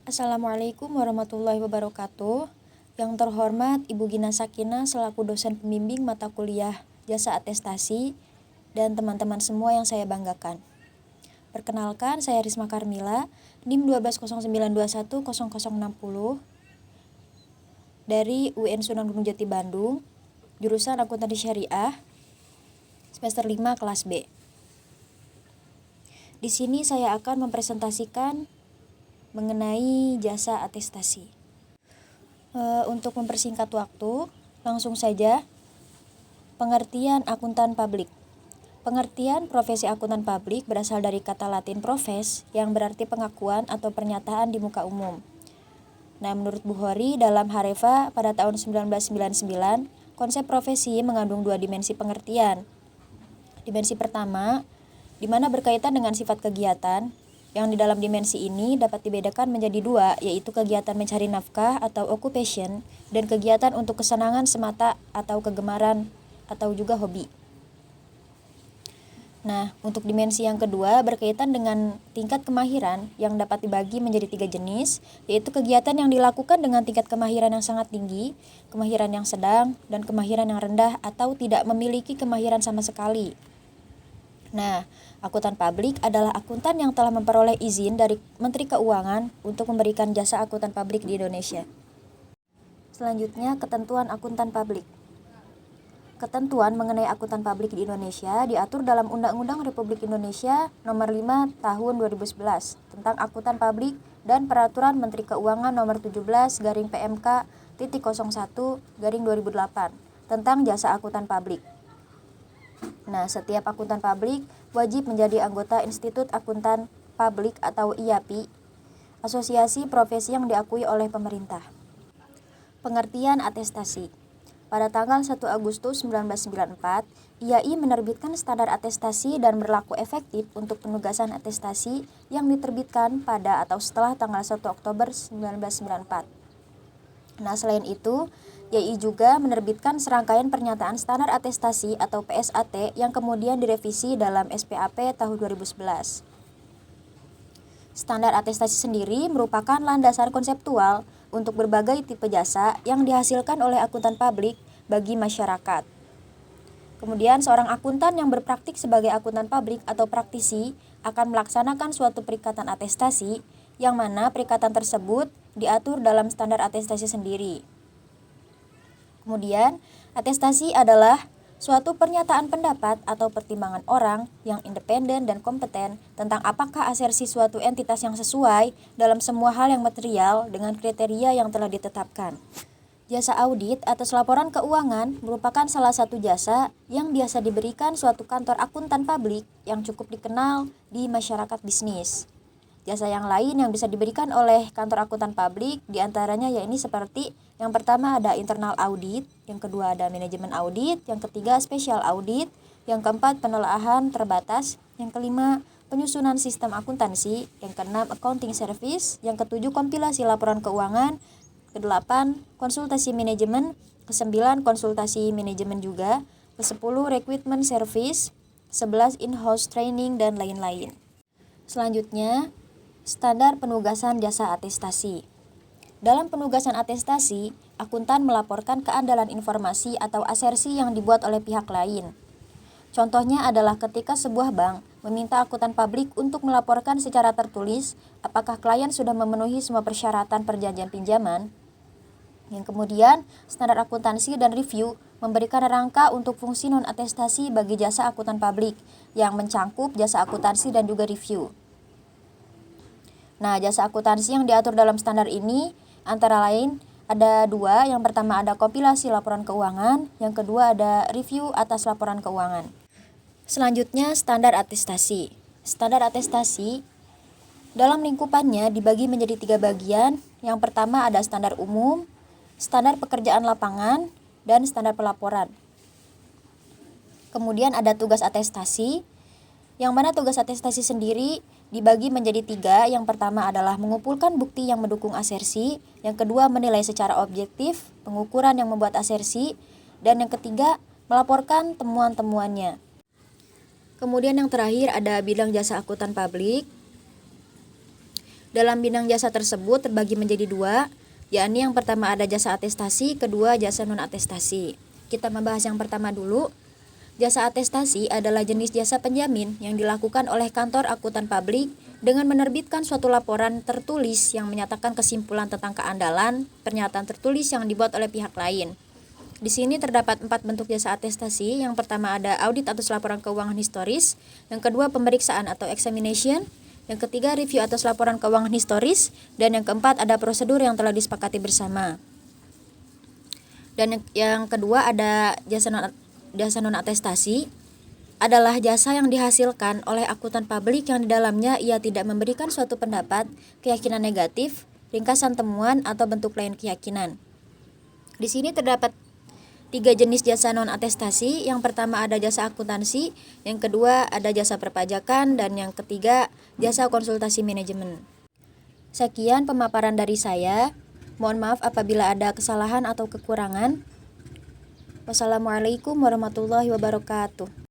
Assalamualaikum warahmatullahi wabarakatuh. Yang terhormat Ibu Gina Sakinah selaku dosen pembimbing mata kuliah Jasa Atestasi dan teman-teman semua yang saya banggakan. Perkenalkan, saya Risma Karmila, NIM 1209210060 dari UN Sunan Gunung Jati Bandung, jurusan Akuntansi Syariah, semester 5 kelas B. Di sini saya akan mempresentasikan mengenai jasa atestasi. Untuk mempersingkat waktu, langsung saja. Pengertian akuntan publik. Pengertian profesi akuntan publik berasal dari kata Latin profes yang berarti pengakuan atau pernyataan di muka umum. Nah, menurut Bukhari dalam Harefa pada tahun 1999, konsep profesi mengandung dua dimensi pengertian. Dimensi pertama, di mana berkaitan dengan sifat kegiatan, yang di dalam dimensi ini dapat dibedakan menjadi dua, yaitu kegiatan mencari nafkah atau occupation dan kegiatan untuk kesenangan semata atau kegemaran atau juga hobi. Nah, untuk dimensi yang kedua berkaitan dengan tingkat kemahiran yang dapat dibagi menjadi tiga jenis, yaitu kegiatan yang dilakukan dengan tingkat kemahiran yang sangat tinggi, kemahiran yang sedang, dan kemahiran yang rendah atau tidak memiliki kemahiran sama sekali. Nah, akuntan publik adalah akuntan yang telah memperoleh izin dari Menteri Keuangan untuk memberikan jasa akuntan publik di Indonesia. Selanjutnya, ketentuan akuntan publik. Ketentuan mengenai akuntan publik di Indonesia diatur dalam Undang-Undang Republik Indonesia Nomor 5 Tahun 2011 tentang akuntan publik dan Peraturan Menteri Keuangan Nomor 17/PMK.01/2008 tentang jasa akuntan publik. Nah, setiap akuntan publik wajib menjadi anggota Institut Akuntan Publik atau IAPI, asosiasi profesi yang diakui oleh pemerintah. Pengertian atestasi. Pada tanggal 1 Agustus 1994, IAI menerbitkan standar atestasi dan berlaku efektif untuk penugasan atestasi yang diterbitkan pada atau setelah tanggal 1 Oktober 1994. Nah, selain itu, IAI juga menerbitkan serangkaian pernyataan standar atestasi atau PSAT yang kemudian direvisi dalam SPAP tahun 2011. Standar atestasi sendiri merupakan landasan konseptual untuk berbagai tipe jasa yang dihasilkan oleh akuntan publik bagi masyarakat. Kemudian, seorang akuntan yang berpraktik sebagai akuntan publik atau praktisi akan melaksanakan suatu perikatan atestasi yang mana perikatan tersebut diatur dalam standar atestasi sendiri. Kemudian, atestasi adalah suatu pernyataan pendapat atau pertimbangan orang yang independen dan kompeten tentang apakah asersi suatu entitas yang sesuai dalam semua hal yang material dengan kriteria yang telah ditetapkan. Jasa audit atas laporan keuangan merupakan salah satu jasa yang biasa diberikan suatu kantor akuntan publik yang cukup dikenal di masyarakat bisnis. Jasa yang lain yang bisa diberikan oleh kantor akuntan publik diantaranya yaitu seperti yang pertama ada internal audit, yang kedua ada manajemen audit, yang ketiga special audit, yang keempat penelaahan terbatas, yang kelima penyusunan sistem akuntansi, yang keenam accounting service, yang ketujuh kompilasi laporan keuangan, kedelapan konsultasi manajemen, kesembilan konsultasi manajemen juga, kesepuluh recruitment service, 11 in-house training dan lain-lain. Selanjutnya, standar penugasan jasa atestasi. Dalam penugasan atestasi, akuntan melaporkan keandalan informasi atau asersi yang dibuat oleh pihak lain. Contohnya adalah ketika sebuah bank meminta akuntan publik untuk melaporkan secara tertulis apakah klien sudah memenuhi semua persyaratan perjanjian pinjaman. Yang kemudian, standar akuntansi dan review memberikan rangka untuk fungsi non-atestasi bagi jasa akuntan publik yang mencangkup jasa akuntansi dan juga review. Nah, jasa akuntansi yang diatur dalam standar ini antara lain ada dua. Yang pertama ada kompilasi laporan keuangan, yang kedua ada review atas laporan keuangan. Selanjutnya, standar atestasi. Standar atestasi dalam lingkupannya dibagi menjadi tiga bagian. Yang pertama ada standar umum, standar pekerjaan lapangan, dan standar pelaporan. Kemudian ada tugas atestasi, yang mana tugas atestasi sendiri dibagi menjadi tiga. Yang pertama adalah mengumpulkan bukti yang mendukung asersi, yang kedua menilai secara objektif pengukuran yang membuat asersi, dan yang ketiga melaporkan temuan-temuannya. Kemudian yang terakhir ada bidang jasa akuntan publik. Dalam bidang jasa tersebut terbagi menjadi dua, yakni yang pertama ada jasa atestasi, kedua jasa non-atestasi. Kita membahas yang pertama dulu. Jasa atestasi adalah jenis jasa penjamin yang dilakukan oleh kantor akuntan publik dengan menerbitkan suatu laporan tertulis yang menyatakan kesimpulan tentang keandalan pernyataan tertulis yang dibuat oleh pihak lain. Di sini terdapat 4 bentuk jasa atestasi. Yang pertama ada audit atas laporan keuangan historis, yang kedua pemeriksaan atau examination, yang ketiga review atas laporan keuangan historis, dan yang keempat ada prosedur yang telah disepakati bersama. Dan yang kedua ada jasa non-atestasi adalah jasa yang dihasilkan oleh akuntan publik yang di dalamnya ia tidak memberikan suatu pendapat, keyakinan negatif, ringkasan temuan, atau bentuk lain keyakinan. Di sini terdapat 3 jenis jasa non-atestasi. Yang pertama ada jasa akuntansi, yang kedua ada jasa perpajakan, dan yang ketiga jasa konsultasi manajemen. Sekian pemaparan dari saya. Mohon maaf apabila ada kesalahan atau kekurangan. Wassalamualaikum warahmatullahi wabarakatuh.